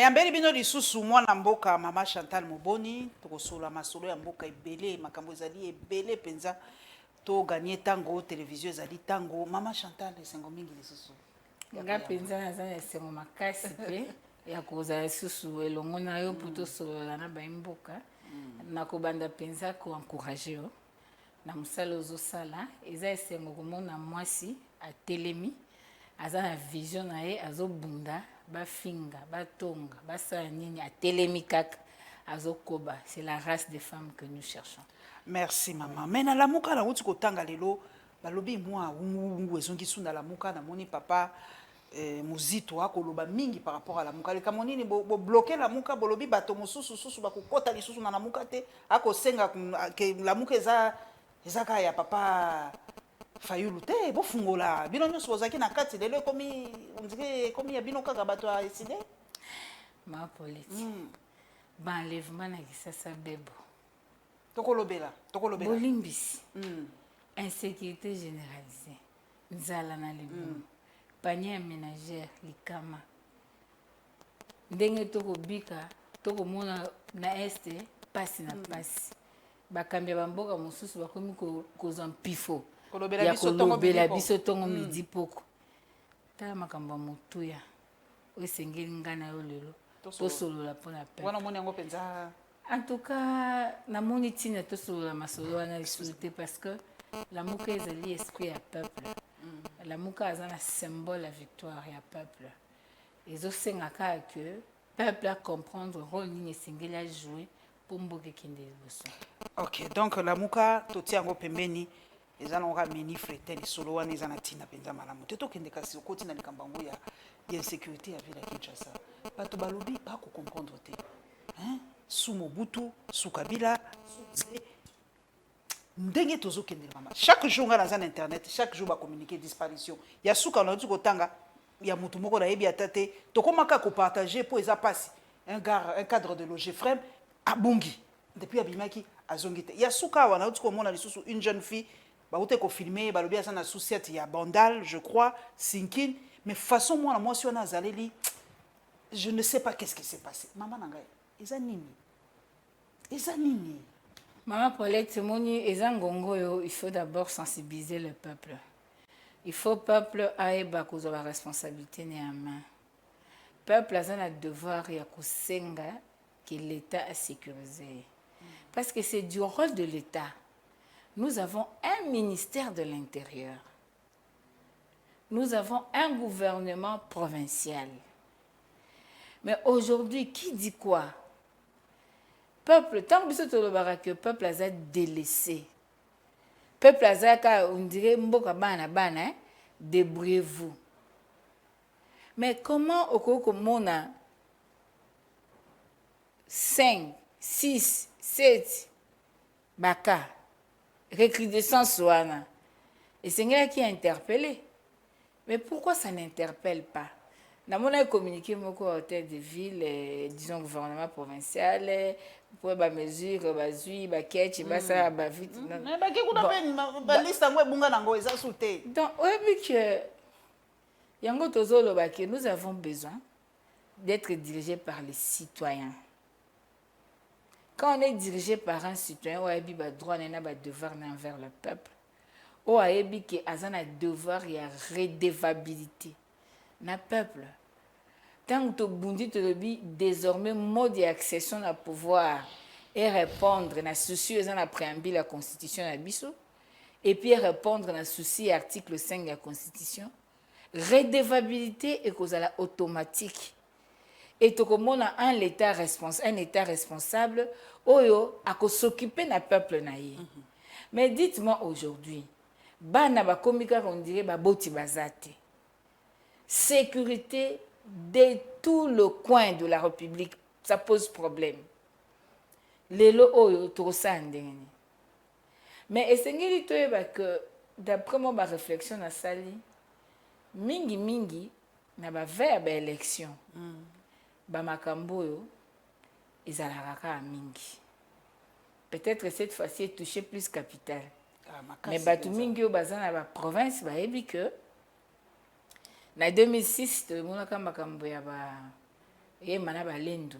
yambeli bino lisusu mwana mboka mama Chantal Moboni tokosola masolo ya mboka ebele makambo ezali ebele penza to gagner tango télévision ezali tango mama Chantal esengo mingi lisusu nga penza naza esengo makasi pe ya kozala lisusu elongo na yo po tosolola na bamboka nakobanda penza koencourage yo na mosala ozosala eza esengo komona mwasi atelemi aza na vision na ye azobunda bafinga batonga basala nini atelemi kaka azokoba. C'est la race des femmes que nous cherchons. Merci maman. Mais na lamuka na wuti kotanga lelo balobi mwa ungu ezongi sunda lamuka na moni papa muzito akoloba mingi par rapport à lamuka le kamonini bo bloquer lamuka bolobi bato mosusu susu bakokota lisusu na lamuka te akosenga ke lamuka eza ka ya papa Fayulu te bo fungola bino nyonso bozaki na kati lelo komi ondike komi ya bino kaka bato a décider ma politique banlèvement na kisasa bebo tokolobela bolimbisi insécurité généralisée nzala na libumu panier ménagère likama ndenge tokobika tokomona na este pasi na pasi bakambi ya bamboka mosusu bakomi kozwa mpifo ya kolobela biso ntongo midi poko tala makambo ya motuya oyo esengeli ngai na yo lelo tosolola mpona pe wana omoni yango mpenza en tout cas namoni ntina tosolola masolo wana lisusu te parce que lamuka ezali esprit ya peuple lamuka aza na symbole ya victoire ya peuple ezosenga kaka ke peuple acomprendre rôle nini esengeli ajoue mpo mboka ekende liboso. Ok, donc lamuka totia yango pembeni eza na oka mini fretel solo wana eza na ntina mpenza malamu te tokende kasi okoti na likambo yango ya insécurité ya ville ya Kinshasa bato balobi bakocomprendre te su Mobutu su Kabila ndenge tozokendela mama chaque jour nga naza na internet chaque jour bacommuniquer disparition ya suka nauti kotanga ya motu moko nayebi ata te tokomaka kopartage mpo eza pasi un cadre de loger frème abungi depuis abimaki azongi te ya suka awa nauti komona lisusu une jeune fille baute kofilme balobi aza na susiete ya bandal je crois sinkin mais façon mwana mwasi wana azaleli je ne sais pas qu'est-ce qui s'est passé mama na ngai eza nini Maman Paulette, il faut d'abord sensibiliser le peuple. Il faut que le peuple ait la responsabilité néanmoins. Le peuple a un devoir que l'État a sécurisé. Parce que c'est du rôle de l'État. Nous avons un ministère de l'Intérieur. Nous avons un gouvernement provincial. Mais aujourd'hui, qui dit quoi? Peuple, tant que le peuple a délaissé. Peuple a on dirait mboka bana bana, débrouillez-vous. Mais comment au mona 5, 6, 7 baka recrudescence wana. Et c'est quelqu'un qui a interpellé. Mais pourquoi ça n'interpelle pas? Nous avons communiqué avec l'hôtel de ville, disons gouvernement provincial, pour les mesures, les quêtes, ça va vite. Mais la liste est donc, nous avons besoin d'être dirigés par les citoyens. Quand on est dirigé par un citoyen, on a un droit et un devoir envers le peuple. On a un devoir et une redevabilité. Na peuple. Tant que tu te désormais mode d'accession à pouvoir et répondre na souci dans la préambule de la constitution na biso et puis répondre na souci article 5 de la constitution redevabilité et cause à la automatique et to comme on a un état responsable oyo a s'occuper na peuple na ye. Mais dites-moi aujourd'hui bana ba komika on dirait ba boti bazate sécurité de tout le coin de la République, ça pose problème. Lelo oyo tosa ndenge. Mais esengeli toyeba que d'après moi ma réflexion na sali mingi na ba veille ba élection. Ba makambo yo ezalaka ka mingi. Peut-être cette fois-ci est touché plus capital. Mais batu mingi yo bazana ba province ba ebi que en 2006, et mana balendo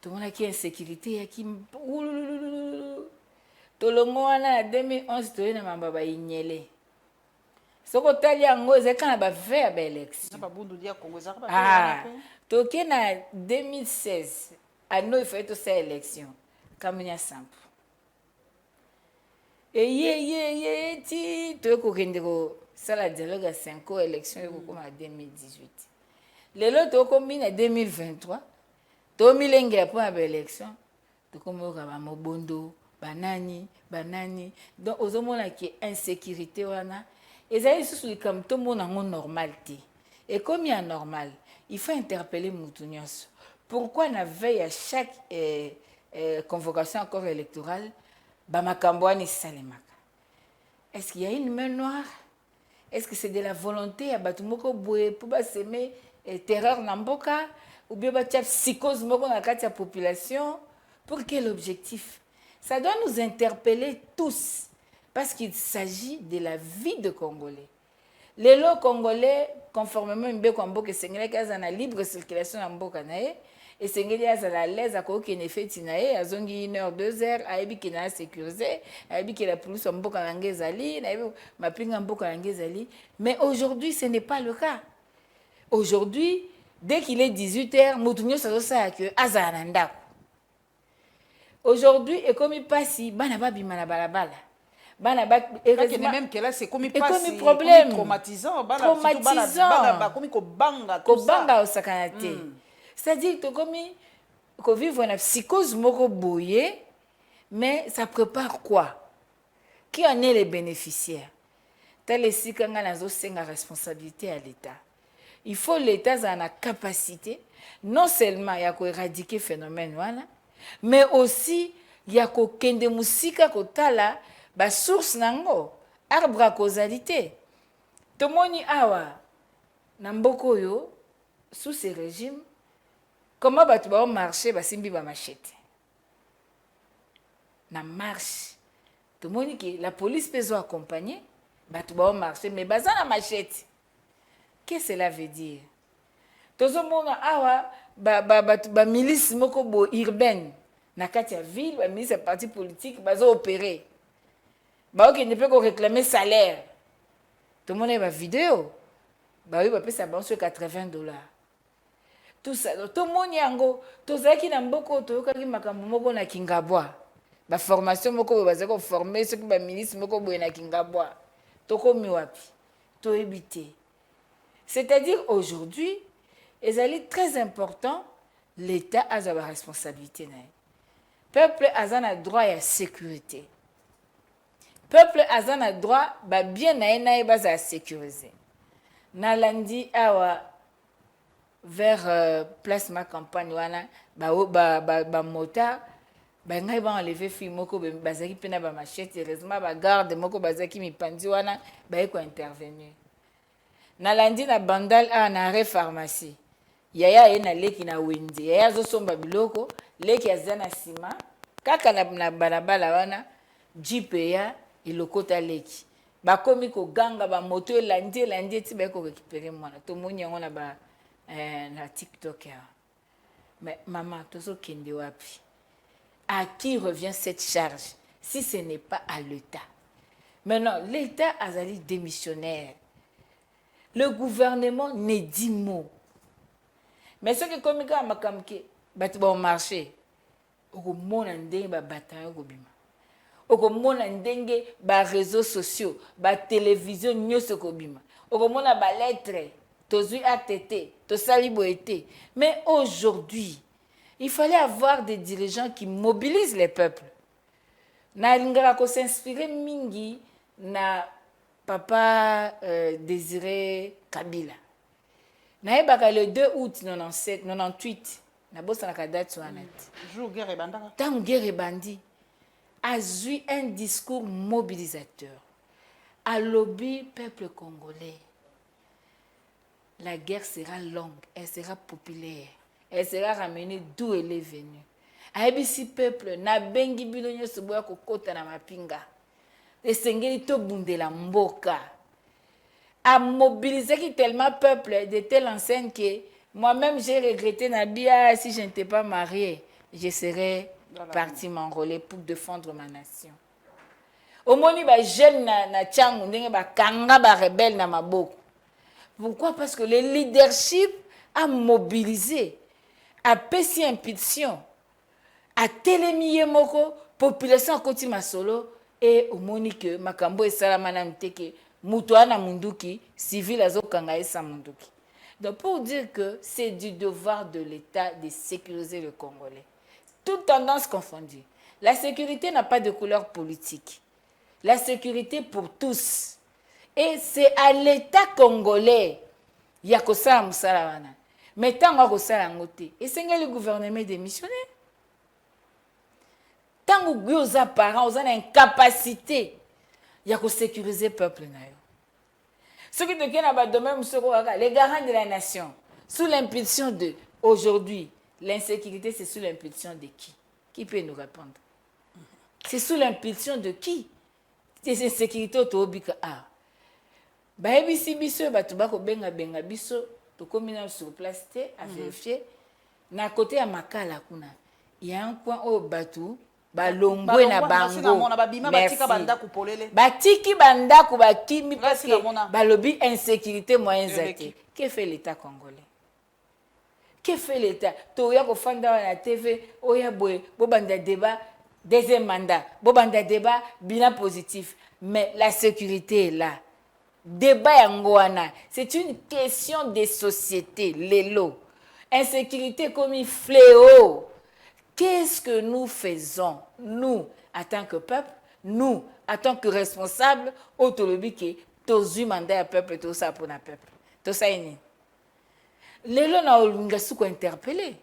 tout le monde qui insécurité qui tolongo wana na 2011 toye na mamba ba inyele soko tali yango ezaka na ba fait ya ba élection na ba bundu dia Congo ezaka ba toke na 2016 ano il faut ça élection kamunya sample et ti toye kokende ko sala dialogue à 5 ans élection ekokoma na 2018 lelo tokomi na 2023 tomilengela mpo na ba élection tokomoyoka bamobondo banani donc ozomona ki insécurité wana ezali lisusu likambo tomona yango normal te ekomi ya normal il faut interpeller mutu nyonso pourquoi na veille à chaque convocation encore électorale bamakambo wana esalemaka est-ce qu'il y a une main noire est-ce que c'est de la volonté ya bato moko boye mpo baseme terreur na mboka ou bien batia psychose moko na kati ya population pour quel objectif? Ça doit nous interpeller tous, parce qu'il s'agit de la vie de Congolais. Les lots Congolais, conformément à Mbeko Mboka, c'est une libre circulation en Mboka, et c'est à l'aise à quoi qu'il fait tinae, à zongi 1 heure, 2 heures, à ebi qui n'a sécurisé, à ebi qui la police en Mboka Langezali, à ebi ma pinga en Mboka Langezali. Mais aujourd'hui, ce n'est pas le cas. Aujourd'hui, dès qu'il est 18h, Moutounio ça que Azananda. Aujourd'hui, et comme il passe, banaba bimana balabala. Banaba même que là c'est comme il passe, comme problème traumatisant, comme kobanga osakanate. C'est-à-dire que comme ko vivre une psychose moko boyé, mais ça prépare quoi? Qui en est les bénéficiaires? Tel est si quand nazo senga responsabilité à l'État. Il faut l'État a la capacité non seulement ya ko éradiquer phénomène voilà, mais aussi ya ko kende musika ko tala ba source nango arbre à causalité. Tomoni awa na mboko yo sous ce régime comment batu ba marcher ba simbi ba machete na marche. Tomoni que la police peut accompagner batu ba marcher mais baza na machete. Qu'est-ce que cela veut dire? Tozomona awa ba milice moko bo urbaine na kati ya ville ba milice parti politique bazo opérer ba ok ne peut ko réclamer salaire tout le monde ba vidéo ba oui ba pesa ba sur $80 tout ça tout le monde yango tozaki na mboko toyokaki makambo moko na Kingabwa ba formation moko bazako former ceux qui ba milice moko bo na Kingabwa tokomi wapi to éviter. C'est-à-dire aujourd'hui, il est très important, l'État a sa responsabilité. Le peuple a un droit à la sécurité. Le peuple a un droit à bien à sécuriser. Nalandi awa vers place ma campagne wana ba mota ba ngai ba enlever fille moko bazaki pena ba machette heureusement ba garde moko bazaki mipandi wana ba eko intervenir. Nalandi na bandal a na re pharmacie yaya ye na leki na wendi yaya zo somba biloko leki azana sima kaka na balabala wana jeep ya ilokota leki bakomi ko ganga ba moto elandi ti ba ko récupérer mwana to moni yango na ba na TikTok ya. Mais maman tozo kende wapi? À qui revient cette charge si ce n'est pas à l'État? Maintenant l'État azali démissionnaire. Le gouvernement ne dit mot. Mais ce qui comme quand makamke batu ba marché okomona ndenge ba bataille kobima. Okomona ndenge ba réseaux sociaux, ba télévision nyonso kobima. Okomona ba lettre, tozui ATT, to sali boete. Mais aujourd'hui, il fallait avoir des dirigeants qui mobilisent les peuples. Na lingara ko s'inspirer mingi na Papa Désiré Kabila. Naïbaka le 2 août 98, na bossa na date soanat. Jour guerre bandaka. Tant guerre bandi a eu un discours mobilisateur. À lobby peuple congolais. La guerre sera longue, elle sera populaire, elle sera ramenée d'où elle est venue. Aïbisi peuple na bengi bilonyo soboya kokota na mapinga. Esengeli to bundela mboka a mobilisé tellement peuple de telle enseigne que Moi-même, j'ai regretté Nabia, si je n'étais pas mariée, je serais partie m'enrôler pour défendre ma nation. Au moni ba jeune na tchangu ndenge ba kanga ba rebelle na maboko. Pourquoi? Parce que le leadership a mobilisé, a pesi impulsion, a telemiye moko population a koti masolo et au moni que makambo e salama na mteke mutu ana munduki civil azokanga esa munduki. Donc pour dire que c'est du devoir de l'État de sécuriser le Congolais. Toutes tendances confondues. La sécurité n'a pas de couleur politique. La sécurité pour tous. Et c'est à l'État congolais. Il y a que ça à Moussala. Mais tant qu'on a ça à côté. Et c'est le gouvernement démissionné. Tant qu'on a aux apparents, aux incapacité, il y a que sécuriser le peuple. Ce qui te domaine, les garants de la nation, sous l'impulsion de aujourd'hui, l'insécurité, c'est sous l'impulsion de qui? Qui peut nous répondre? C'est sous l'impulsion de qui? C'est l'insécurité autobika. Ah. Baebisi biso, batubako benga biso, to communal sur place, à vérifier. Na côté à Makala, il y a un coin au Batu. Balongwe na bango. Merci. Batiki bandaku bakimi parce que balobi insécurité moyens zate. Que fait l'État congolais? Que fait l'État? Toya ko fanda na TV, oya boy, bobanda débat, deuxième mandat, bobanda débat, bilan positif. Mais la sécurité est là. Débat yangoana, c'est une question de société, l'élo. Insécurité comme un fléau. Qu'est-ce que nous faisons, nous, en tant que peuple, nous, en tant que responsables, autolobique, tous les mandats à peuple, tout ça pour le peuple. Tout ça est né. Les gens ont interpellé.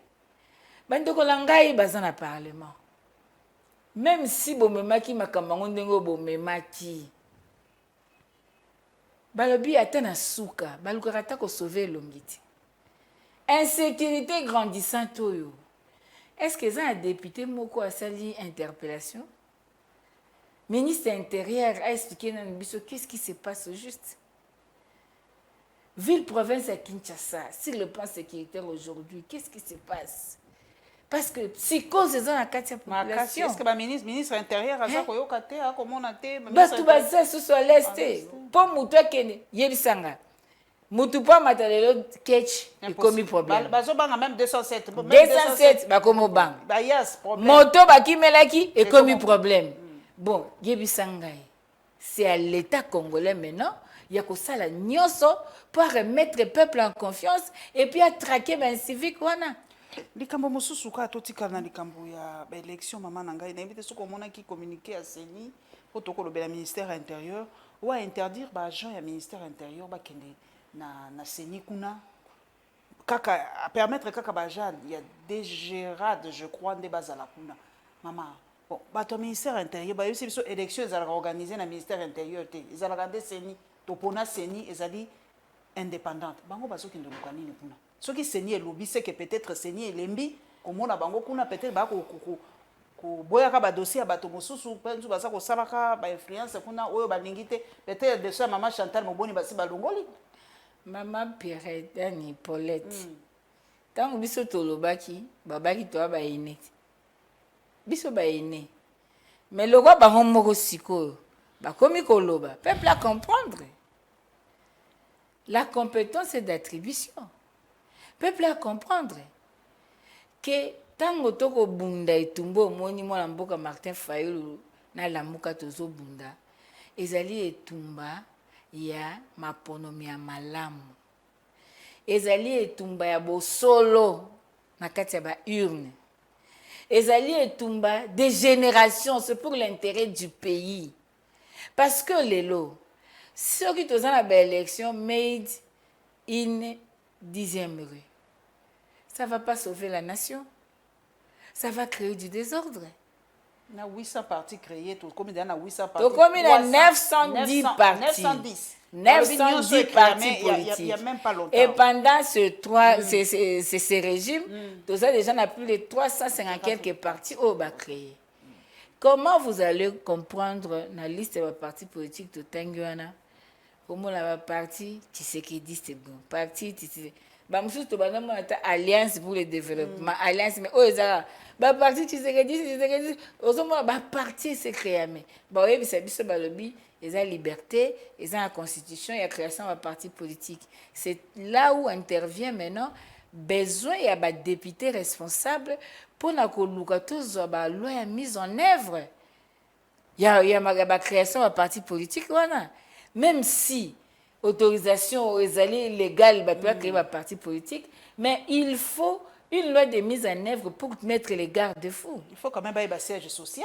Bandoko langai bazan na parlement. Même si bon memaki makambango ndengo bon memaki. Balobi atana souka, balukata ko sauver l'ongiti. Insécurité grandissante oyo. Est-ce que ça a député Moko a sali interpellation? Ministre intérieur a expliqué dans le biso qu'est-ce qui se passe au juste. Ville-province à Kinshasa, sur le plan sécuritaire aujourd'hui, qu'est-ce qui se passe? Parce que psychose est dans la population. Est-ce que le ministre intérieur a dit comment on a été? Tout ça sur l'Est. Pour Moutou Kene, Yebisanga. Mutu pa matalelo catch et commis problème. Bazobanga même 207. 207 ba komo bang. Ba yes problème. Moto ba kimelaki et commis problème. Bon, yebisangai. C'est à l'État congolais maintenant, il y a que ça la nyonso pour remettre le peuple en confiance et puis à traquer ben civique wana. Likambo mosusu ka totika na likambo ya élection mama nangai na invité soko mona qui communiquer à Seni pour tokolo be la ministère intérieur ou à interdire ba agent ya ministère intérieur ba kende na Seni kuna kaka permettre kaka baja il y a des gérades je crois des bazala kuna mama bon bato ministère intérieur ba yesi biso élection ezala organiser na ministère intérieur te ezala gande Seni topona Seni ezali indépendante bango bazoki ndoluka nini kuna soki Seni elobi c'est que peut-être Seni elembi komona bango kuna peut-être ba ko boyaka ba dossier ba to mosusu penzu basa ko salaka ba influence kuna oyo balingi te peut-être de ça maman Chantal Moboni basi balongoli. Maman Pierrette, Dani, Paulette. Tant que biso tolobaki, babaki toa ba ine. Biso ba ine. Mais le roi ba moko siko, ba komi koloba, peuple à comprendre. La compétence est d'attribution. Peuple à comprendre que tango toko bunda etumbo moni mwana mboka Martin Fayulu na lamuka tozo bunda. Ezali etumba ya maponomi ya malamu. Ezali etumba ya bosolo na kati ya ba urne. Ezali etumba des générations, c'est pour l'intérêt du pays. Parce que lelo, ceux qui toza na ba élection made in 10e rue. Ça va pas sauver la nation. Ça va créer du désordre. Na 800 partis créés, tout comme il y a 800 partis. Donc comme il y a 910 partis. 910 partis politiques. Il y a même pas longtemps. Et pendant ces régimes, tous ça déjà n'a plus de 350 quelques partis au bas créés. Comment vous allez comprendre la liste des partis politiques de Tenguana? Comment la parti Tshisekedi c'est bon, parti ba mususu to bana mona ta alliance pour le développement alliance mais oza ba parti Tshisekedi ozomona ba parti se créer mais ba oyebisa biso balobi eza liberté eza la constitution et la création de parti politique c'est là où intervient maintenant besoin ya ba député responsable pour na koluka tozwa ba loi ya mise en œuvre ya ma création de parti politique wana même si autorisation ezali légale ba peut créer un parti politique mais il faut une loi de mise en œuvre pour mettre les garde-fous. Il faut quand même un siège social,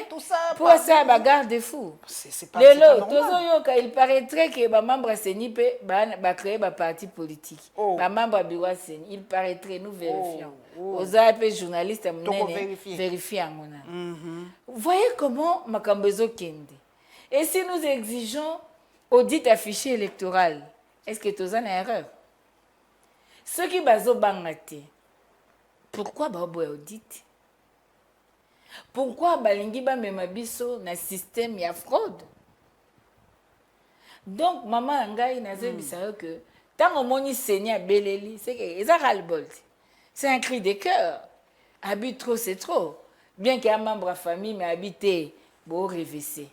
tout ça. Pour ça, les garde-fous. C'est pas normal. Il paraîtrait que les membres CENI peuvent créer un parti politique. Les membres du bureau CENI, il paraîtrait, nous vérifions. Aux AP journalistes, vérifier. Vous voyez comment Makambezo Kende. Et si nous exigeons audit affiché électoral, est-ce que tu as une erreur? Ceux qui bazo bangate. Pourquoi babo audit? Pourquoi balingi ba mema biso na système ya fraude? Donc maman ngai nazo bisao que tant au moni seigneur beleli c'est que eza ras-le-bol. C'est un cri de cœur. Habite trop c'est trop. Bien qu'il y ait un membre de la famille mais habiter bo revêser.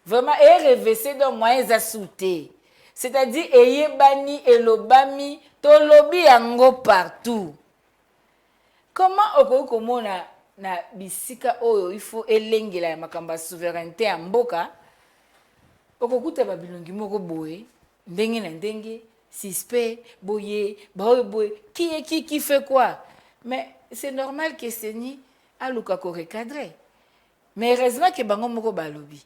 Vraiment et revêser donc moyens à souter. C'est-à-dire eyebani elobami to lobi yango partout. Comment okomona na bisika oyo il faut elengela ya makamba souveraineté ya mboka okokuta babilongi moko boye ndenge na ndenge suspect boye boye qui fait quoi mais c'est normal que seni aluka ko recadrer mais heureusement que bango moko balobi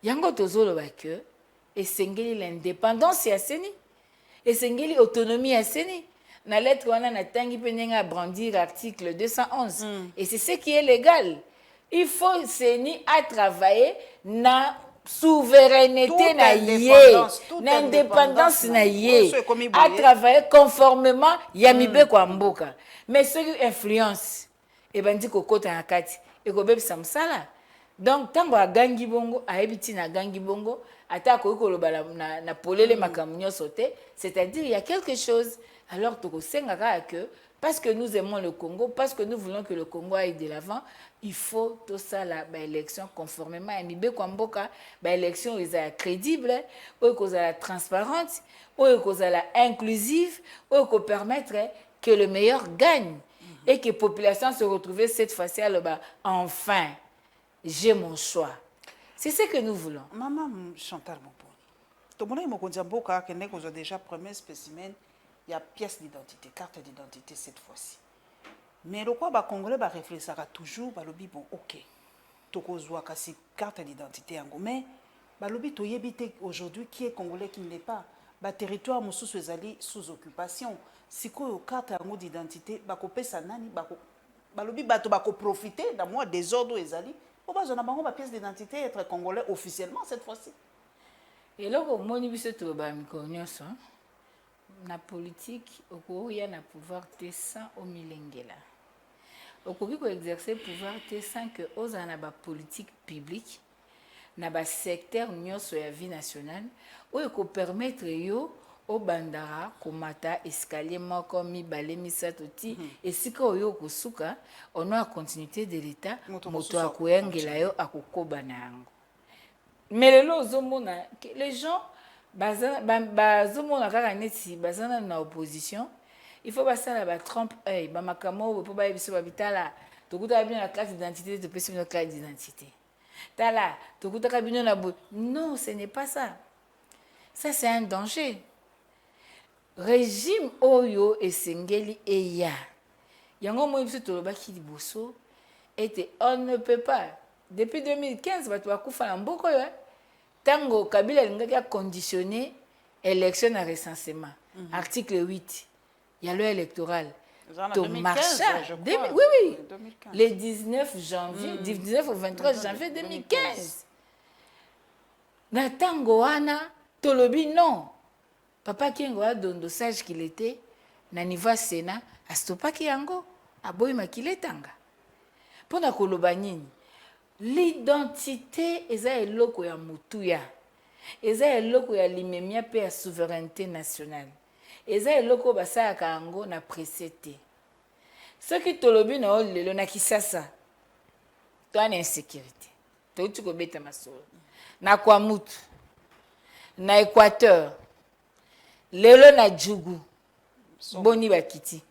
yango tozoloba que esengeli l'indépendance ya seni esengeli autonomie ya seni. Na lettre on a tangi penenga brandir article 211 et c'est ce qui est légal. Il faut seni à travailler na souveraineté na yé, na indépendance na yé, à travailler conformément yamibe kwa mboka. Mais ceux qui influence et ben dit kokota na kati et ko bebisa msala. Donc tango agangi bongo aebiti na gangi bongo ata ko koloba na polele makamunyo sauté, c'est-à-dire il y a quelque chose. Alors, que parce que nous aimons le Congo, parce que nous voulons que le Congo aille de l'avant, il faut tout ça, l'élection conformément à Mibe Kwamboka, l'élection est crédible, transparente, inclusive, pour permettre que le meilleur gagne et que la population se retrouve cette fois-ci enfin, j'ai mon choix. C'est ce que nous voulons. Maman Chantal Moponi, tout le monde a déjà premier spécimen. Il y a pièce d'identité, carte d'identité cette fois-ci. Mais le quoi les Congolais réfléchira toujours, balobi bon ok. Tokozwa kasi carte d'identité en mais balobi toyebite aujourd'hui qui est Congolais qui ne l'est pas. Ba territoire mususu ezali sous occupation. Siko carte d'identité bakopesa nani balobi bato profiter dans moi désordre ezali. Pour bazona bango ba pièce d'identité être Congolais officiellement cette fois-ci. Et là au moni biso to ba mikonyoso. Na politique okoya na pouvoir te sans omilengela okoki ko exercer pouvoir te sans que oza na ba politique publique na ba secteur nyonso ya vie nationale oyo ko permettre yo o bandara komata escalier moko mibale misato ti esika oyo kosuka ono a continuité de l'état moto akoyangela yo akokoba na yango mais lelo ozomona les gens bazomona kaka neti bazana na opposition il faut basala ba trompe œil ba makamo po ba biso babitala tokuta bien la carte d'identité de pesi une carte d'identité tala tokuta bien na non ce n'est pas ça c'est un danger régime oyo esengeli eya yango mo biso tolobaki liboso et on ne peut pas depuis 2015 bato bakufa na mboko yo Tango Kabila a conditionné l'élection à recensement. Article 8. Il y a loi électorale. Oui. 2015. Le 19 janvier, 19 au 23 janvier 2015. Na tango wana, tolobi non. Papa Kengo a dondo sage qu'il était, na niveau Sénat, a stoppaki yango, a boy makile tanga. Pona koloba nini. L'identité eza eloko ya mutuya eza eloko ya limemia pe ya souveraineté nationale eza eloko basalaka yango na presse te soki tolobi na oyo lelo na Kisasa toa na insécurité touti kobeta masolo na Kwamutu na Équateur lelo na Djugu boni bakiti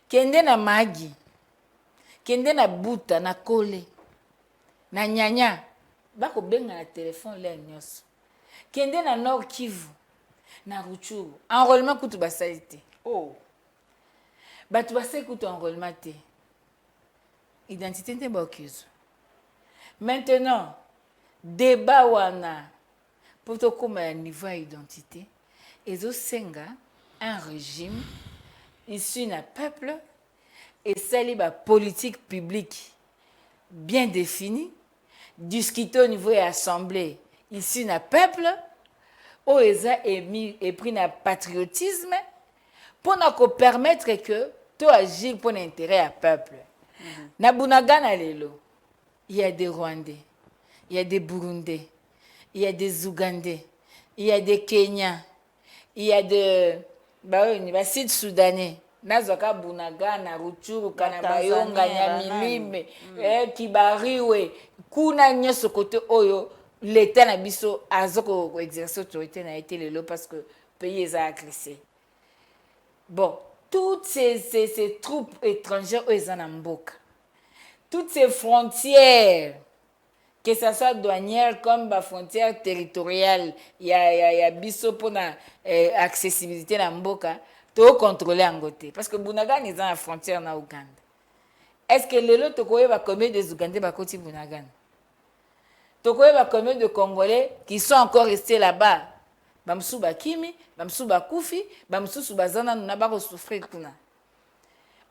kende na Magi kende na Buta na Kole na Nyanya bakobenga na telefone le nyonso kende na Nord Kivu na Rutshuru enrôlement kutu basali te oh bato basali kutu enrôlement te identité nte baokizwa maintenant débat wana pour tokóma ya niveau ya identité ezosenga un régime issu na peuple esali bapolitique publique bien définie discuter au niveau ya assemblée issu na peuple oyo eza epris na patriotisme mpona kopermettre que to agir mpona intérêt ya peuple na Bunagana lelo il y a des Rwandais il y a des Burundais il y a des Ougandais il y a des Kenyans il y a des Sud-Soudanais nazwaka Bunagana Rutshuru kana Bayonga Nyamilime Kibariwe kuna nyonso kote oyo l'état na biso azoko exercer autorité na été lelo parce que pays est agressé bon toutes ces troupes étrangères oyo eza na mboka toutes ces frontières que ça soit douanière comme ba frontière territoriale ya biso pona accessibilité na mboka to contrôler yango te parce que Bunagana eza na frontière na Uganda est-ce que lelo tokoyeba combien des Ougandais bakoti Bunagana tokoyeba combien de Congolais qui sont encore restés là-bas bamsusu bakimi bamsusu bakufi bamsusu bazana na bako souffrir kuna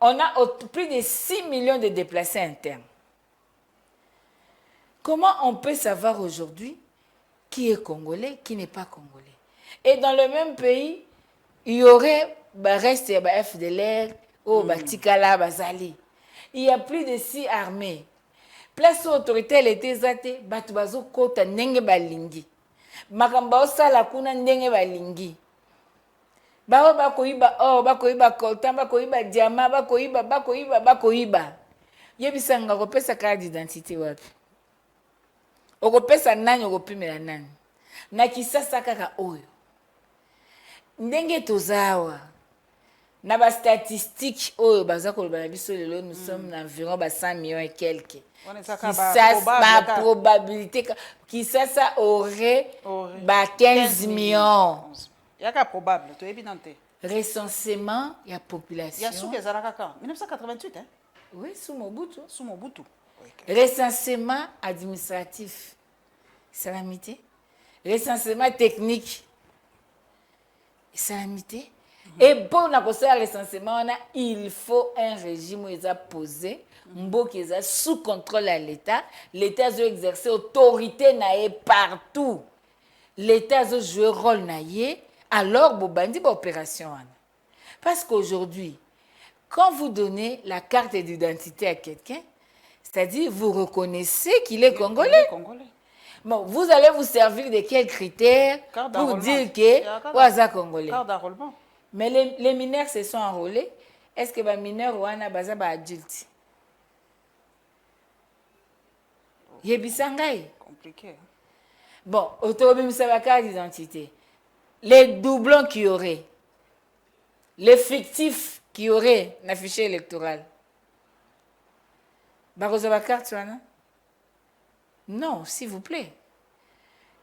on a plus de 6 millions de déplacés internes. Comment on peut savoir aujourd'hui qui est Congolais, qui n'est pas Congolais? Et dans le même pays, il y aurait reste FDLR ou Tikala Bazali. Il y a plus de 6 armées. Place autorité elle était zate batu bazo kota ndenge balingi. Makamba osala kuna ndenge balingi. Bao bakoiba bakoiba coltan bakoiba diamant bakoiba. Yebisanga kopesa carte d'identité wapi. Okopesa nani okopimela nani. Na Kisasa kaka oyo. Ndenge tozawa. Na ba statistique oyo bazako ba biso lelo nous sommes environ 100 millions et quelques. Kisasa probabilité Kisasa aurait 15 millions. Yaka probable to évidente. Recensement ya population. Ya souke zalaka quand 1988 hein. Oui, sous Mobutu. Sous Mobutu. Recensement administratif. Salamité. Recensement technique. Salamité. Et pour la recensement, il faut un régime où ils ont posé, qui est sous contrôle à l'État. L'État a exercé autorité partout. L'État a joué rôle alors bobandi opération. Parce qu'aujourd'hui, quand vous donnez la carte d'identité à quelqu'un, c'est-à-dire vous reconnaissez qu'il est congolais. Bon, vous allez vous servir de quels critères pour dire que Ouaza congolais. Carte d'enrôlement. Mais les mineurs se sont enrôlés. Est-ce que les mineurs ou ana baza ba adulte? Yebisangai. Compliqué. Bon, autobimisa ba carte d'identité. Les doublons qu'il y aurait, les fictifs qu'il y aurait dans le fichier électoral. Baroza ba carte non, s'il vous plaît.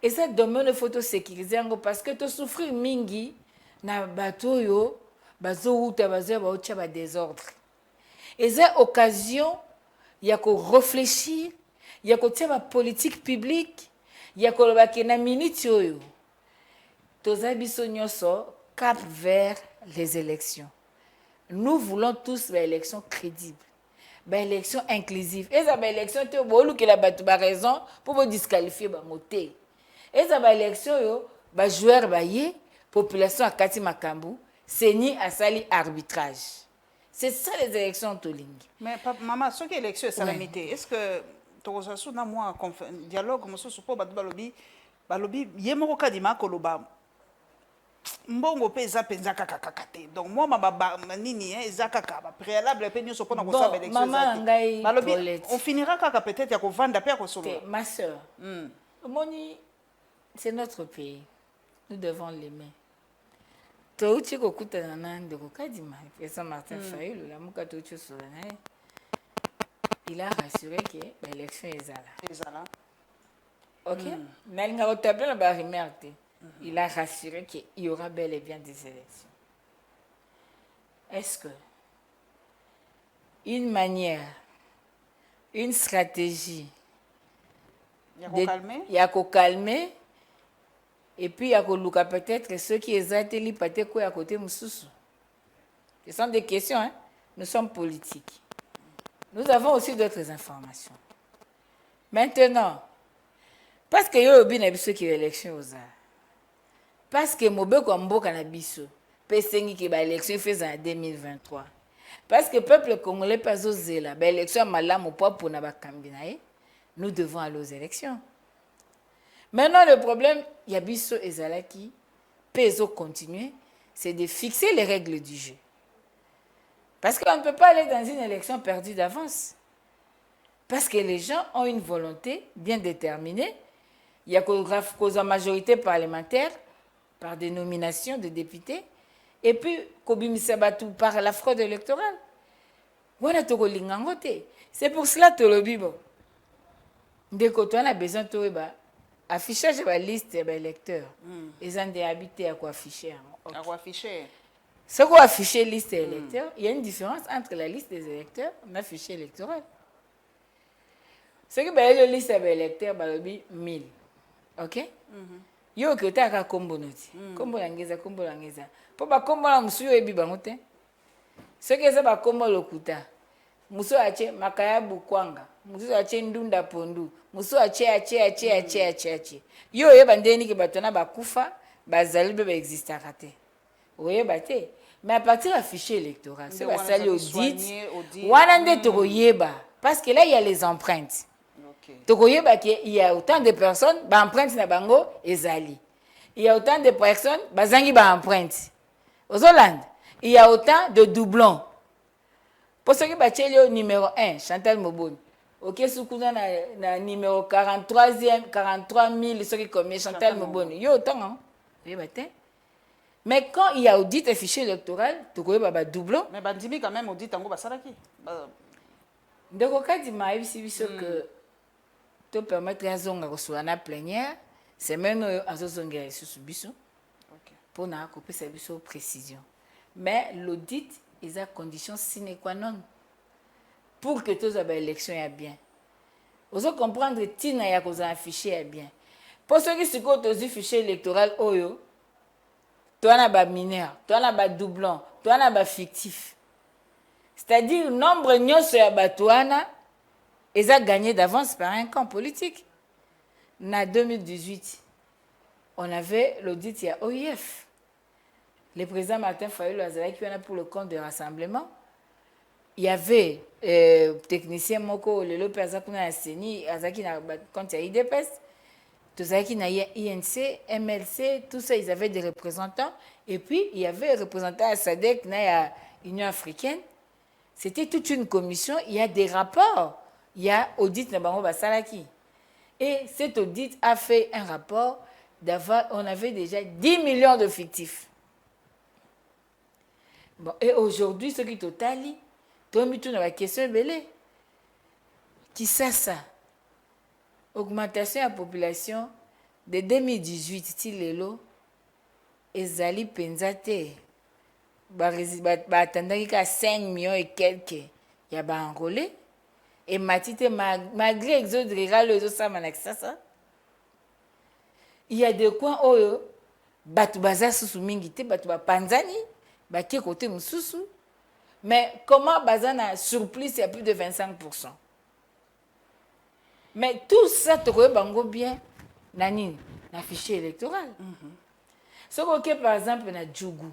Et ça demande une photo sécurisée parce que tu souffres mingi na bato yo bazo uta bazo ba ocha ba désordre. Et c'est occasion ya ko réfléchir, ya ko tia ba politique publique, ya ko ba ke na minute yo. Toza biso nyonso cap vers les élections. Nous voulons tous une élection crédible. Une élection inclusive. Et ça, une élection, tu as que la raison pour vous disqualifier. Et ça, une élection, les joueurs, la population à Kati Makambu, c'est ni à sali arbitrage. C'est ça les élections en Mais maman, ce qui est élection, c'est la mité. Est-ce que tu as reçu dans moi un dialogue, je suppose, balobi, yemoko kadima koloba. mbongo pe eza penza kaka te. Donc moi ma nini eza kaka ba préalable pe nyonso pona ko sa élection. Maman ngai balobi on finira kaka peut-être ya ko vanda pe ya ko solo. Ma sœur. Moni c'est notre pays. Nous devons l'aimer. Touchi kokutana na ndeko kadima pesa Martin Fayulu la muka touchi solana. Il a rassuré que l'élection est là. OK? Nalinga otable na ba remarque. Il a rassuré qu'il y aura bel et bien des élections. Est-ce que une manière, une stratégie, il y a qu'au calmer, et puis il y a qu'au louka peut-être ceux qui exaltent li pate quoi à côté mususu. Ce sont des questions, hein? Nous sommes politiques. Nous avons aussi d'autres informations. Maintenant, parce que yo obi na biso qui élection aux arts. Parce que mobeko mboka na biso pesengi ki ba élection fait en 2023. Parce que peuple congolais pas osé la ba élection malamu pour na ba kambinae, nous devons aller aux élections. Maintenant le problème ya biso ezalaki peso continuer, c'est de fixer les règles du jeu. Parce qu'on ne peut pas aller dans une élection perdue d'avance. Parce que les gens ont une volonté bien déterminée. Il y a cause en majorité parlementaire par des nominations de députés et puis Kobimisabatu par la fraude électorale. C'est pour cela que le bibo. Dès qu'on a besoin de affichage de la liste des électeurs. Ils ont des habités à quoi afficher. À quoi afficher? Ce qu'on affiche liste des électeurs, il y a une différence entre la liste des électeurs et un fichier électoral. Ce qui est la liste des électeurs, c'est 1000. OK? Yo que tu as combo noti. Combo langeza. Pour ba combo la musuyo ebi bangote. Ce qui est ba combo lokuta. Muso ache makaya bukwanga. Muso ache ndunda pondu. Muso ache. Yo yeba ndeni ke batona bakufa, bazali be exista raté. Oye bate. Mais à partir du fichier électoral, c'est ça l'audit. Wana nde to yeba parce que là il y a les empreintes. Il y a autant de personnes, empreintes na bango ezali. Il y a autant de personnes, bazangi ba empreintes. Aux Hollande, il y a autant de doublons. Pour ce qui est au numéro 1, Chantal Moboni. OK, soukuna na numéro 43e, 43 000, ce qui comme Chantal Moboni. Il y a autant, hein? Mais quand il y a audit et fichier électoral, tu connais pas doublon. Mais bandimi quand même audit en go basalaki. Donc quand il m'a dit que te permettre à zonga reçoit na plénière, c'est maintenant à zonga sous biso. OK. Pour na couper sa biso précision. Mais l'audit est à condition sine qua non pour que tous les élections aient bien. Vous devez comprendre tina ya ko za fichier est bien. Pour ceux qui se comptent au fichier électoral oyo, toi na ba mineur, toi na ba doublon, toi na ba fictif. C'est-à-dire nombre nyonso ya batouana ils ont gagné d'avance par un camp politique. En 2018, on avait l'audit à OIF. Le président Martin Fayulu Azala qui est pour le compte de rassemblement. Il y avait technicien Moko, le Lopez Akuna Asseni, Azaki na compte à IDPS, tout ça qui n'a INC, MLC, tout ça, ils avaient des représentants. Et puis, il y avait un représentant à SADC, à l'Union africaine. C'était toute une commission, il y a des rapports. Il y a audit Nabango Basalaki. Et cet audit a fait un rapport d'avoir, on avait déjà 10 millions de fictifs. Bon, et aujourd'hui, ce qui est total, tout dans la question belée. Qui ça? Augmentation de la population de 2018, Tilelo, Ezali Penzate, attendant qu'à 5 millions et quelques, il y a enrôlé. Et Matite, malgré l'exode rural, il y a des coins où batu baza susu mingite, batu ba panzani, baki côté mususu. Mais comment bazana surplus, il y a plus de 25%. Mais tout ça, tu vois, bango bien, nani, na fichier électoral. Ce que par exemple, na Djougou.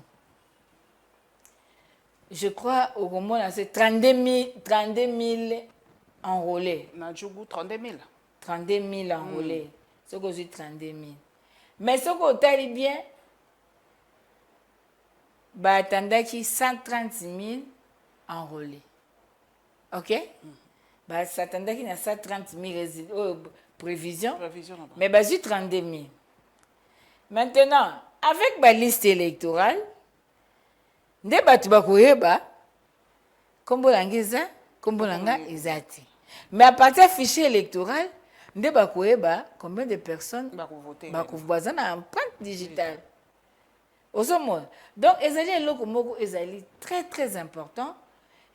Je crois au moment, c'est 32 000 enrôlés. Na Djougou, 32 000. 32 000 enrôlés. Ce que j'ai 32 000. Mais ce que tu as bien, batandaki 130 000 enrôlés. Ok? Batandaki na 130 000 prévision, mais bazui 32 000. Maintenant, avec la liste électorale, nde batu bakoyeba kombo langeza kombo langa ezati. Mais à partir du fichier électoral, nde bakoyeba combien de personnes bakovoter na empreinte digitale. Donc, ezali eloko moko ezali très très important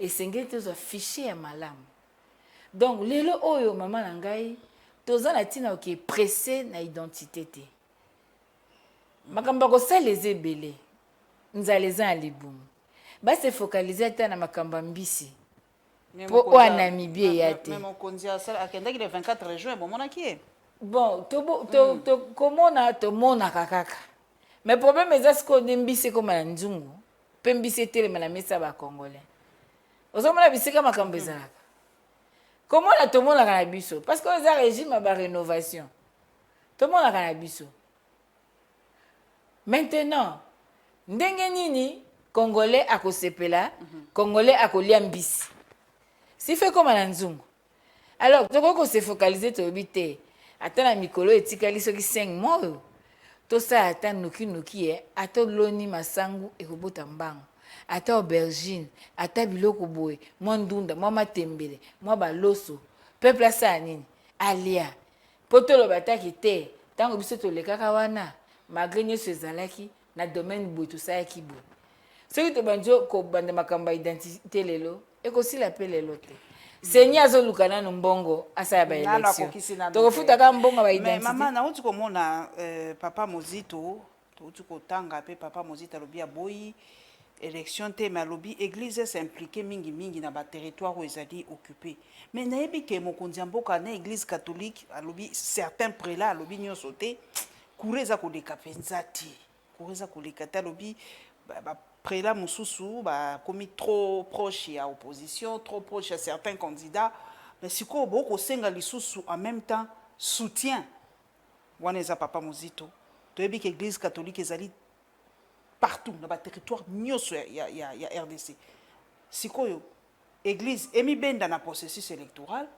et sengeli tozo fichier ya malamu. Donc, lelo oyo mama na ngai toza na tina oke pressé na identité te. Makambo kosala eza ebele nzala eza na libumu base focaliser ata na makambo ya mbisi mpo oyo Namibie eya te. mokonzi akendaki le 24 juin bomonaki ye bon tomonaka kaka mais problème eza sikoyo nde mbisi ekoma na nzungu mpe mbisi etelema na mesa ya bacongolais ozomona bisika makambo ezalaka komona tomonaka na biso parce que oyo eza régime ya barénovation tomonaka na biso. Maintenant, ndenge nini Congolais akosepela, Congolais akolia mbisi. Si fait comme na nzungu. Alors, toko se focaliser to bité. Ata na mikolo etikali soki 5 mois. To sa ata nuki ata loni masangu ekobota mbango. Ata aubergine, ata biloko boye, mwa ndunda, mwa matembele, mwa baloso. Peuple asa nini? Alia. Potolo bataki te. Tango biso to lekaka wana. Malgré nyonso ezalaki na domaine boye tosalaki boye soki tobanzo kobanda makambo ya identité lelo ekosila mpe lelo te seni azoluka nano mbongo asala baélection tokofutaka mbongo ya baidentité. mama nauti komona papa mozito touti kotanga mpe papa mozito alobi aboyi élection te mais alobi église s'impliqué mingi na baterritoire oyo ezali occupé mais nayebi ke mokonzi ya mboka na église catholique alobi certains prélats alobi nyonso te kureza koleka penza ti kureza koleka te alobi baprela mosusu bakomi trop proche ya opposition trop proche ya certains candidats mais sikoyo bokosenga lisusu en même temps soutien wana eza papa mozito toyebi ke église catholique ezali partout na baterritoire nyonso ya RDC sikoyo église emibenda na processus électoral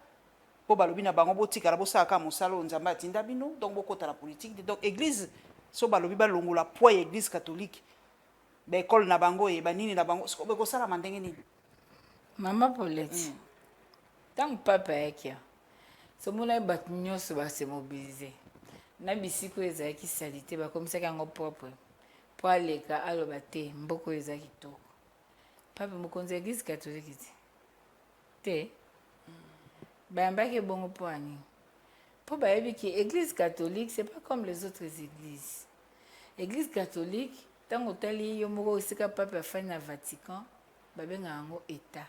po balobi na bango botikala bosalaka mosala oyo nzambe atinda bino donc bokota na politique donc église so balobi balongola poids ya église catholique baekole na bango eyeba nini na bango bekosalama ndenge nini mama Paulette ntango papa ayaki somona bato nyonso base mobilize na bisika oyo ezalaki sali te bakomisaki yango propre po aleka aloba te mboka oyo eza kitoko papa mokonzi ya église catholique te bayambaki bongo po ani po bayebi ki église catholique c'est pas comme les autres églises. Église catholique tango tali yo moko esika pape afani na Vatican babenga yango état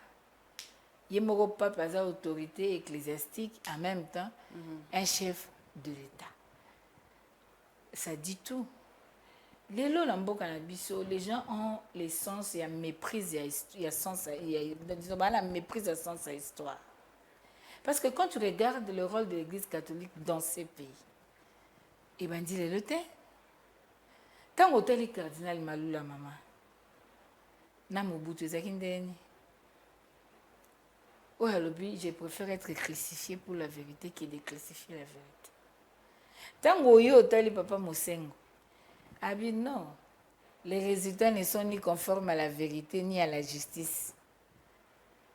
ye moko pape aza autorité ecclésiastique en même temps un chef de l'état. Ça dit tout. Lelo na mboka na biso les gens ont les sens ya méprise ya sens ya disons la méprise ya sens à histoire. Parce que quand tu regardes le rôle de l'église catholique dans ces pays, et ben dit le thé. Tant que le cardinal Malula maman, na mobutu ezakindeni. Oh alobi, je préfère être crucifié pour la vérité que de crucifier la vérité. Tant que yo tali papa Mosengo, abi non, les résultats ne sont ni conformes à la vérité ni à la justice.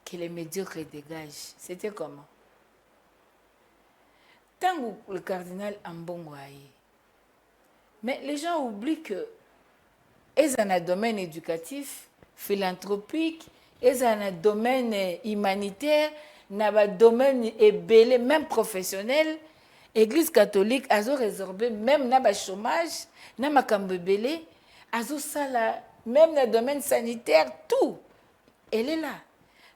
Que les médiocres dégagent. C'était comment? Tant que le cardinal Ambongo aye. Mais les gens oublient que ils ont un domaine éducatif, philanthropique, ils ont un domaine humanitaire, un domaine ébélé, même professionnel. Église catholique a résorbé même dans le chômage, dans le ébélé, même dans le domaine sanitaire, tout. Elle est là.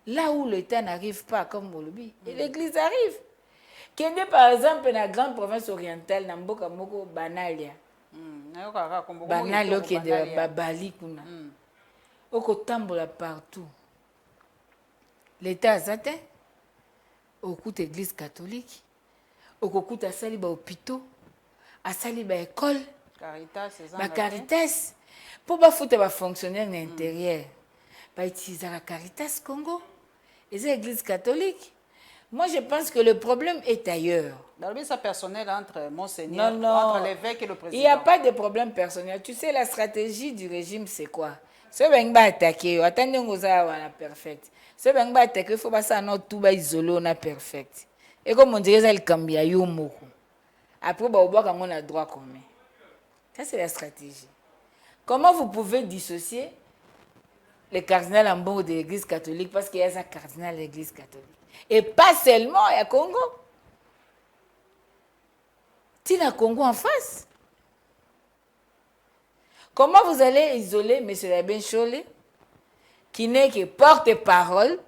Là où l'État n'arrive pas, comme Molobi, l'Église arrive. Kende par exemple, dans la grande province orientale, dans Mboka Moko, Banalia. Banalia, qui est de Babali, kuna. Oko tambola partout. L'État a zate, au coup d'église catholique, au coup à sali ba hôpitaux, à sali ba école, ba Caritas, Pour bafouter ba fonctionnaire intérieur, ba utiliser la Caritas Congo et l'église catholique. Moi, je pense que le problème est ailleurs. Dans le ça personnel entre Monseigneur, Non, non. entre l'évêque et le président. Il n'y a pas de problème personnel. Tu sais, la stratégie du régime, c'est quoi? Ce qui va attaquer, attendez, on va perfect. Ce qui va attaquer, il faut pas ça, non, tout va isoler, on a perfect. Et comme on dirait, ça, il cambia, yomoko. Après, on va voir qu'on a droit commun. Ça, c'est la stratégie. Comment vous pouvez dissocier le cardinal Ambongo de l'église catholique parce qu'il y a un cardinal de l'église catholique? Et pas seulement à Congo. Tu as Congo en face. Comment vous allez isoler M. Labin Cholé, qui n'est que porte-parole,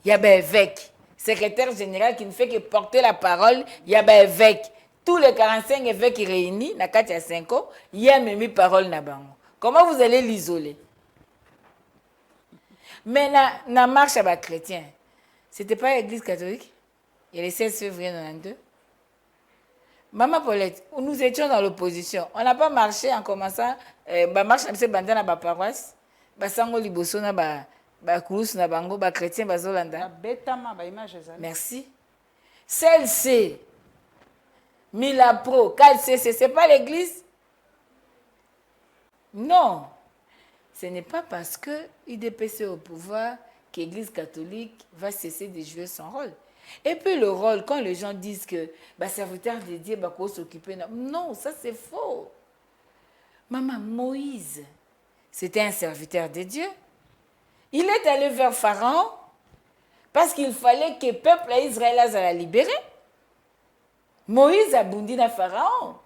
il y a un évêque, secrétaire général qui ne fait que porter la parole, il y a un évêque. Tous les 45 évêques réunis, na Katia 5 ans, il y a même une parole na bango. Comment vous allez l'isoler? Mais na marche à chrétien, c'était pas l'église catholique? Il y a le 16 février 92. Maman Paulette, nous étions dans l'opposition. On n'a pas marché en commençant, marche dans la paroisse, sango liboso na ba kurus na bango, ba chrétien bazolanda. Merci. Celle-ci, Milapro, c'est pas l'église? Non. Ce n'est pas parce que IDPC est au pouvoir que l'église catholique va cesser de jouer son rôle. Et puis le rôle, quand les gens disent que serviteur de Dieu va s'occuper, non, ça c'est faux. Maman, Moïse, c'était un serviteur de Dieu. Il est allé vers Pharaon parce qu'il fallait que le peuple d'Israël la libérer. Moïse a bondi dans Pharaon.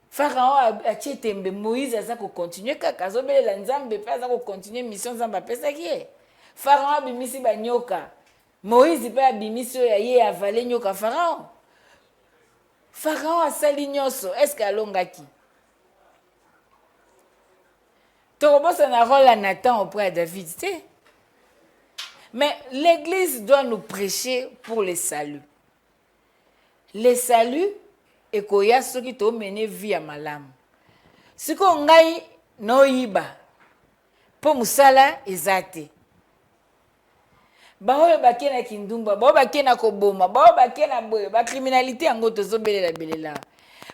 Pharaon a tué Moïse a continué kaka zobele la nzambe pe a continuer mission nzamba pesa ki. Pharaon a bimisi ba nyoka. Moïse pe a bimisi ya ye avalé nyoka Pharaon. Pharaon a sali nyoso, est-ce qu'alongaki? Torobos a un rôle à Nathan auprès de David, tu sais. Mais l'église doit nous prêcher pour le salut. Le salut et koya soki to mener vie à malam. Siko ngai no yiba po musala ezate. Ba oyo bakena kindumba, ba bakena koboma, ba bakena boye, ba criminalité yango tozobelela belela.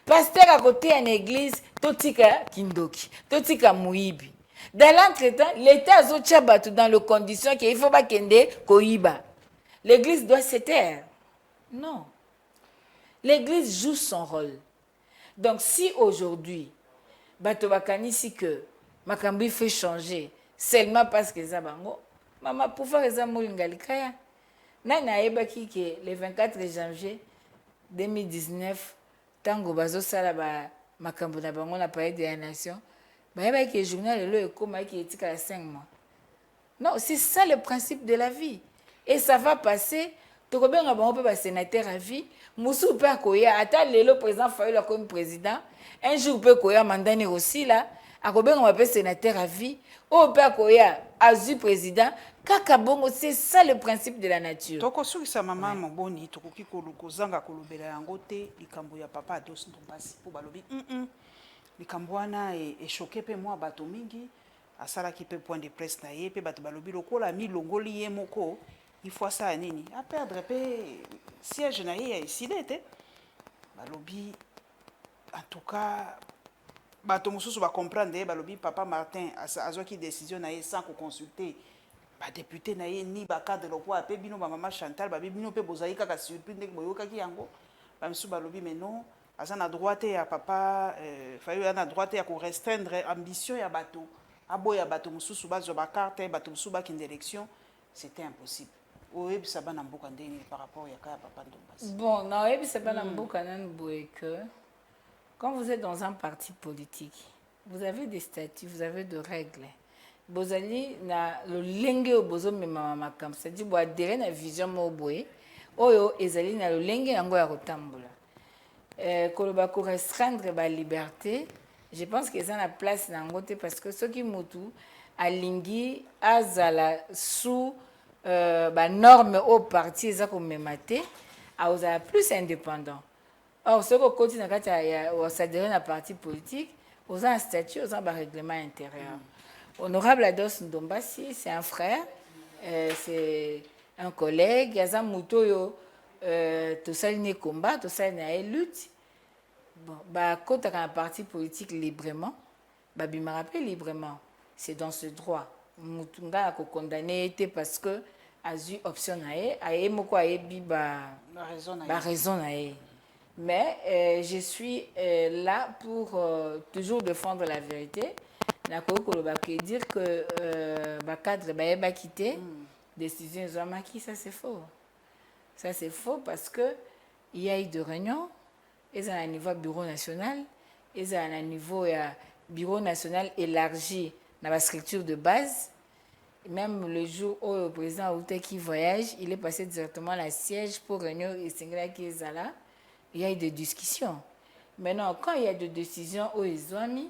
Pasteur à côté en église, totika kindoki, totika muibi. Dans l'entretemps, l'État a zotchabatu dans les conditions qu'il faut pas kende koyiba. L'église doit se taire. Non. L'église joue son rôle. Donc, si aujourd'hui, Bato Bakanisi que Makambi fait changer seulement parce que Zabango, maman, pour faire ça, Molingalikaya, Nana Ebaki que le 24 janvier 2019, Tango Bazo Salaba, Makambo Nabango, la parole des nations, Ebaki, le journal, le coma qui est à 5 mois. Non, c'est ça le principe de la vie. Et ça va passer. Tu peux bien avoir un sénateur à vie. Moussou peut accueillir. Attends, le président Fayoula comme président. Un jour, peut accueillir Mandani aussi là. Akobeng on appelle sénateur à vie. Ou peut accueillir Azu président. Kakabongo, c'est ça le principe de la nature. Toko soki sa maman moboni toko kikoluko zanga kolobela yango te likambo ya papa dos ndombasi po balobi. Likambo wana e choqué pe moi bato mingi. Asala ki pe point de presse na ye pe bato balobi lokola mi longoli ye moko. Il faut ça nini à perdre pe siège na ye ici l'été balobi en tout cas bato mususu ba comprendre balobi papa Martin azwaki décision na ye sans consulter ba député na ye ni ba cadre lokwa pe bino ba maman Chantal ba bino pe bozali kaka surprise ndenge boyoka ki yango ba mususu balobi mais non aza na droit ya papa fayo na droit ya ko restreindre ambition ya bato aboya bato mususu bazwa ba carte bato mususu ba kin élection c'était impossible. Par rapport à papa Ndombasi. Bon, non, que quand vous êtes dans un parti politique, vous avez des statuts, vous avez des règles. Vous allez le lingue au bozo mais maman comme ça dit vous adhérer à vision moboé. Oyo ezali na le lingue yango ya kotambola. Koloba ko restreindre ba liberté. Je pense que ça na place na ngote parce que ceux qui mutu alingi azala sous norme au parti ça comme mématé à plus indépendant. Or ce que continue à s'adhérer à un parti politique Aux un statut, aux un règlement intérieur. Honorable Ados Ndombasi, c'est un frère, c'est un collègue, Yazan Moutoyo, tout ça, il est combat, tout ça, il est lutte. Bon, bah, quand tu as un parti politique librement, bah, je me rappelle librement, c'est dans ce droit. Moutunga a condamné parce que a eu option a moko a bi ba raison na. Mais je suis là pour toujours défendre la vérité. Dire que le cadre va quitter décision Zouamaki, ça c'est faux. Ça c'est faux parce que il y a eu de réunions, ils ont un niveau bureau national, ils ont un niveau bureau national élargi dans la structure de base. Même le jour où le président Outeki voyage, il est passé directement à la siège pour réunion et Zala. Il y a eu des discussions. Maintenant, quand il y a des décisions où ils ont mis,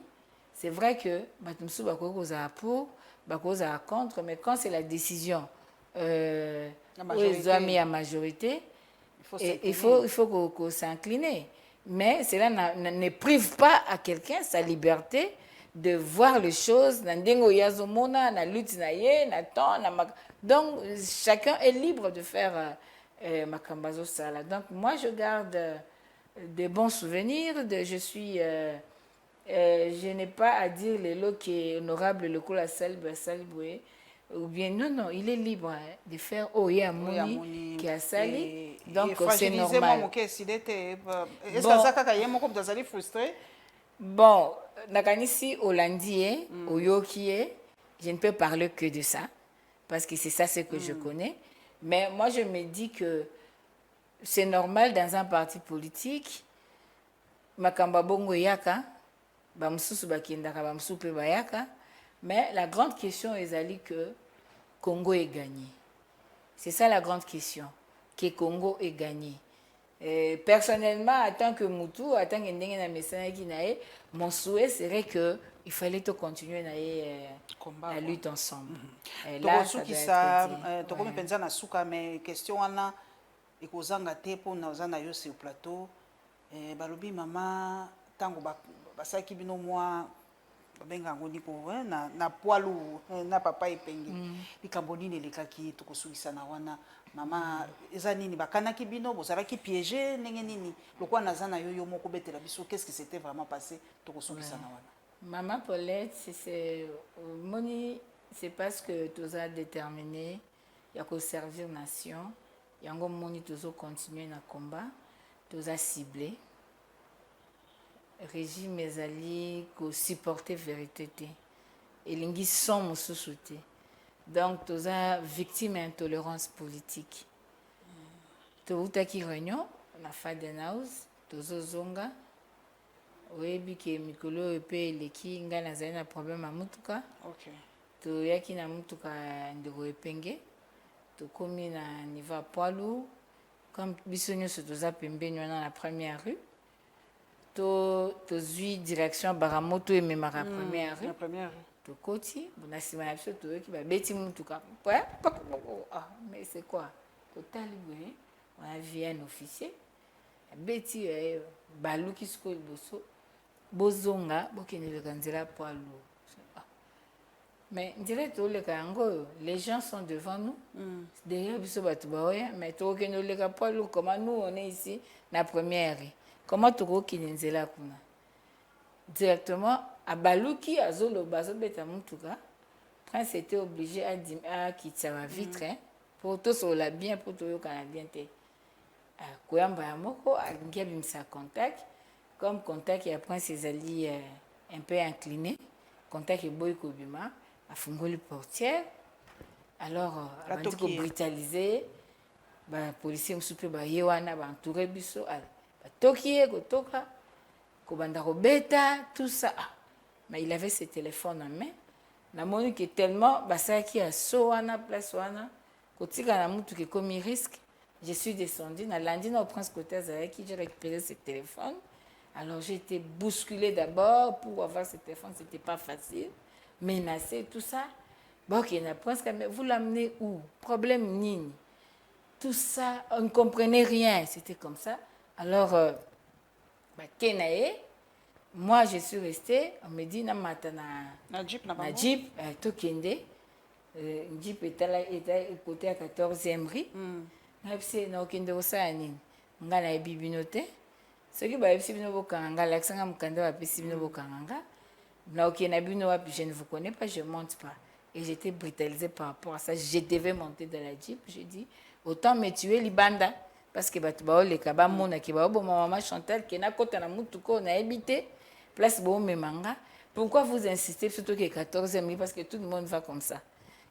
c'est vrai que Batumsu Bakoko a pour, Bakoko a contre, mais quand c'est la décision où ils ont mis à majorité, il faut qu'on s'incline. Mais cela ne prive pas à quelqu'un sa liberté de voir les choses. Donc, chacun est libre de faire Makambazo Sala. Donc, moi, je garde de bons souvenirs. Je n'ai pas à dire les lots qui est honorable, le coup la Saliboué. Ou bien, non, il est libre de faire Oyamoni qui a sali. Donc, c'est normal. Bon, Nakanisi Hollandie, Oyokie, je ne peux parler que de ça, parce que c'est ça ce que je connais. Mais moi, je me dis que c'est normal dans un parti politique, Makamba Bongo Yaka, Bamsusu Bakindaka, Bamsupe Bayaka, mais la grande question est que Congo est gagné. C'est ça la grande question, que Congo est gagné. Personnellement, en tant que Moutou, en tant que mon souhait serait qu'il fallait continuer la lutte ensemble. Là, ça doit être dit. Mais question wana ekozanga te po na ozana yo sur plateau balobi mama tango basaki bino mwa babenga ngoni ko na poilu na papa epenge likambo nini elekaki tokosukisa na wana mama eza nini bakanaki bino bozalaki piégé ndenge nini lokwa nazana yo moko betela biso qu'est-ce qui s'était vraiment passé tokosukisa na wana Maman Paulette c'est moni c'est parce que tu as déterminé il y a que servir nation yango moni tozo continuer na combat toza ciblé régime ezali ko supporter vérité te elingi son mosusu te donc toza victime intolérance politique toutaki réunion na Fadenhouse tozozonga oyebi ke mikolo oyo mpe eleki ngai nazali na problème ya mutuka toyaki na mutuka ndeko epenge tokomi na niveau ya poids lourd comme biso nyonso toza pembeni wana na première rue tozwi direction baramoto ememaka première rue tokoti na nsima na biso toyoki babeti mutuka mais c'est quoi totali boye on a vu un officier abeti baluki sikoyo liboso bozonga bokende leka nzela poids lourd. Mais direct les gens sont devant nous. Derrière mais comment nous on est ici la première. Comment tu là directement à Balouki à Zolo Bazo Betamutuka. Prince était obligé à quitter la vitre pour tout sur la bien pour tout le Canadien. Koyamba Yamoko a gagné sa contact. Comme contact, il y a Prince Ezali un peu incliné. Contact est boy Kobima. A fungoli portière alors abandi ko brutaliser ba policier musupe ba yewana ba entouré biso batoki kotoka ko banda robeta tout ça mais il avait ses téléphones en main na moni que tellement basaki a so wana place wana kotika na mutu ke komi risque je suis descendu na landi na au prince côté qui j'ai récupéré ses téléphones alors j'ai été bousculé d'abord pour avoir ce téléphone c'était pas facile menacé, tout ça. Bon, ok, mais vous l'amenez où? Problème nini? Tout ça, on ne comprenait rien. C'était comme ça. Alors, Kenae, Moi, je suis restée, on me dit, na Jeep, Jeep, Tokende. Jeep était côté à 14e rue. Je na okende osala nini nga na yebi bino te soki bayebisi bino bokanga nga lakisanga mokanda bapesi bino bokanga nga na okende na bino wapi je ne vous connais pas, je monte pas. Et j'étais brutalisée par rapport à ça. Je devais monter dans la Jeep. Je dis autant me tuer libanda parce que bato baoleka bamona ke baoboma mama Chantal ke nakota na mutuko na habité place bomemanga. Pourquoi vous insistez surtout que 14e rue parce que tout le monde va comme ça.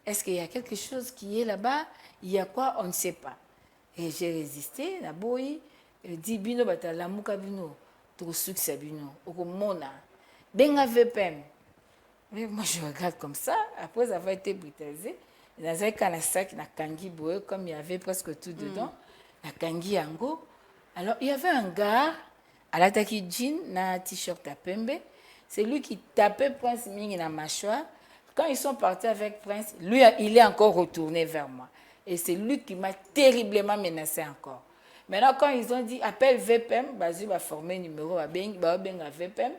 Est-ce qu'il y a quelque chose qui est là-bas? Il y a quoi? On ne sait pas. Et j'ai résisté. Na boy, dit bino batala muka bino, to succès bino, okomona. Benga VPM. Mais moi je regarde comme ça. Après avoir été brutalisé, dans un cas na sac na kangi boy comme il y avait presque tout dedans, na kangi yango. Alors il y avait un gars à l'attaque jean na t-shirt à pembe. C'est lui qui tapait Prince Ming na mâchoire. Quand ils sont partis avec Prince, lui, il est encore retourné vers moi. Et c'est lui qui m'a terriblement menacé encore. Maintenant, quand ils ont dit appelle VPM, Bazu va former un numéro, va benga VPM,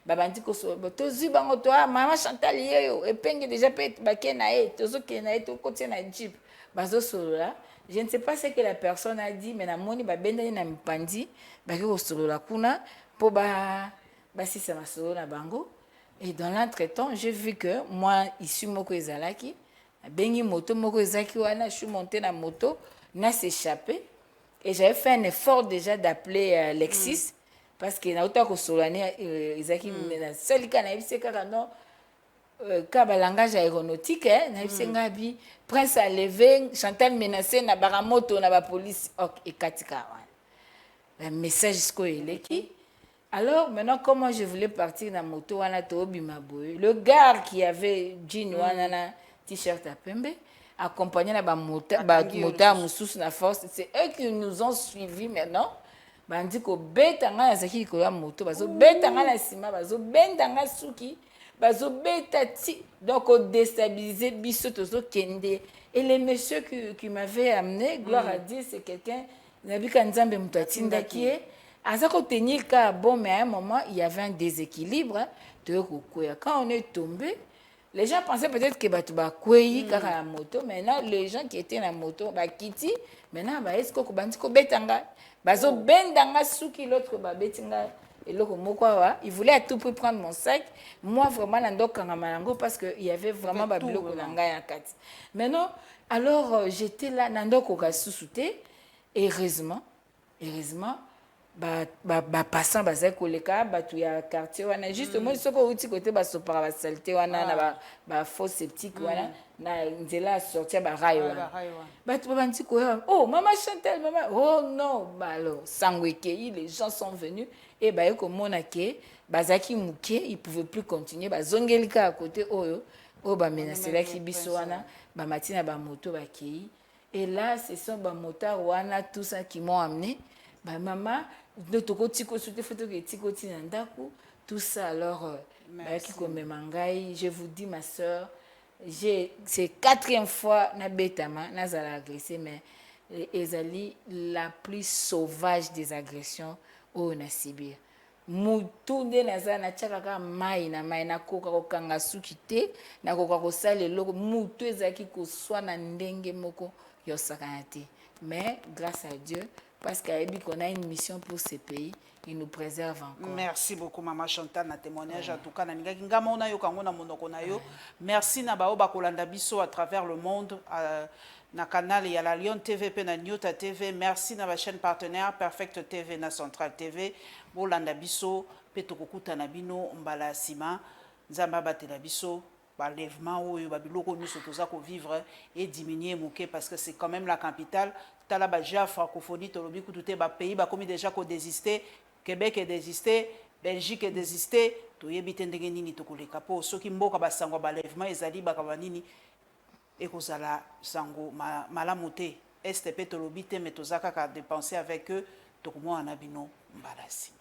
Babanti koso, tozu bango toa, maman Chantal yeyo, et penge déjà peut être bakenae, tozo kenae, to côté na Jeep, bazo solo là. Je ne sais pas ce que la personne a dit, mais na moni ba benda na mpandi, ba ko solo la kuna, po ba si ça ma solo na bango. Et dans l'entretemps, j'ai vu que moi, ici, moko ezalaki, bengi moto, moko ezaki wana, je suis montée dans la moto, n'a s'échappé. Et j'avais fait un effort déjà d'appeler Lexis, parce que na autant que solane, ezaki, seul cas, na c'est kaka non, ka langage aéronautique, na c'est ngabi, Prince a levé, Chantal menacé, na baramoto, na ba police, ok, et katika wana. Le message jusqu'au eleki. Alors, maintenant, comment je voulais partir dans la moto, le gars qui avait jean wana t-shirt à pembe, accompagné la motard moussous na force, c'est eux qui nous ont suivis maintenant. Bandi ko beta nga yazaki ko la moto, bazo beta nga na sima, bazo benda nga suki, bazo beta ti, donc on déstabilisé biso tozo kende. Et le monsieur qui m'avait amené, gloire à Dieu, c'est quelqu'un, Nabi Kanzambe Mouatinda qui est. À ça qu'on tenait le cas, bon, mais à un moment, il y avait un déséquilibre. Quand on est tombé, les gens pensaient peut-être que Batouba Kouei, car à la moto, maintenant, les gens qui étaient dans la moto, bah, Kiti, maintenant, bah, est-ce qu'on bandi ko betanga? Bazo bendanga souki l'autre, bah, betinga, et l'autre mokwa, il voulait à tout prix prendre mon sac. Moi, vraiment, l'ando kangamango, parce qu'il y avait vraiment babilo kolanga ya kati. Maintenant, alors, j'étais là, n'ando koga sous-souté, et heureusement, passant bazai koleka batu ya quartier wana justement soko uti côté basopara ba saleté wana na ba faux sceptique wana na nzela sortir ba rayo wana batu banti ko oh maman Chantal maman oh non bah alors sangwekei les gens sont venus et ba yeko mona ke bazaki muke ils pouvaient plus continuer bazongelika à côté oyo ba menacela ki biso wana ba matina ba moto ba kei et là ce sont ba motards wana tout ça qui m'ont amené ba maman tout ça alors je vous dis ma soeur c'est 4e fois na betama na zala agressé mais ezali la plus sauvage des agressions au na Sibir mutu nde naza na tchakaka mai na koka kokanga suki te na koka kosala eloko mutu ezalaki koswa na ndenge moko yosakana te mais grâce à Dieu parce qu'on a une mission pour ce pays, il nous préserve encore. Merci beaucoup, Maman Chantal, na témoignage. En tout cas, merci na baoba kolanda biso à travers le monde, na canal et à la Lyon TV, na Nyota TV. Merci na ba chaîne partenaire Perfect TV, na Central TV. Bolanda biso, petokokuta na bino mbala sima, nzamba batela biso. L'enlèvement ou babiloko nous sommes à vivre et diminuer moquer parce que c'est quand même la capitale tala baja francophonie tolobi tout est pays ba comme déjà ko désister Québec est désisté Belgique est désisté to yebite ndenge nini to koleka po soki mboka basango balèvement ezali bakabanini ekozala sango malamu te este pe tolobi te mais tozaka ka dépenser avec eux to komona bino mbalasi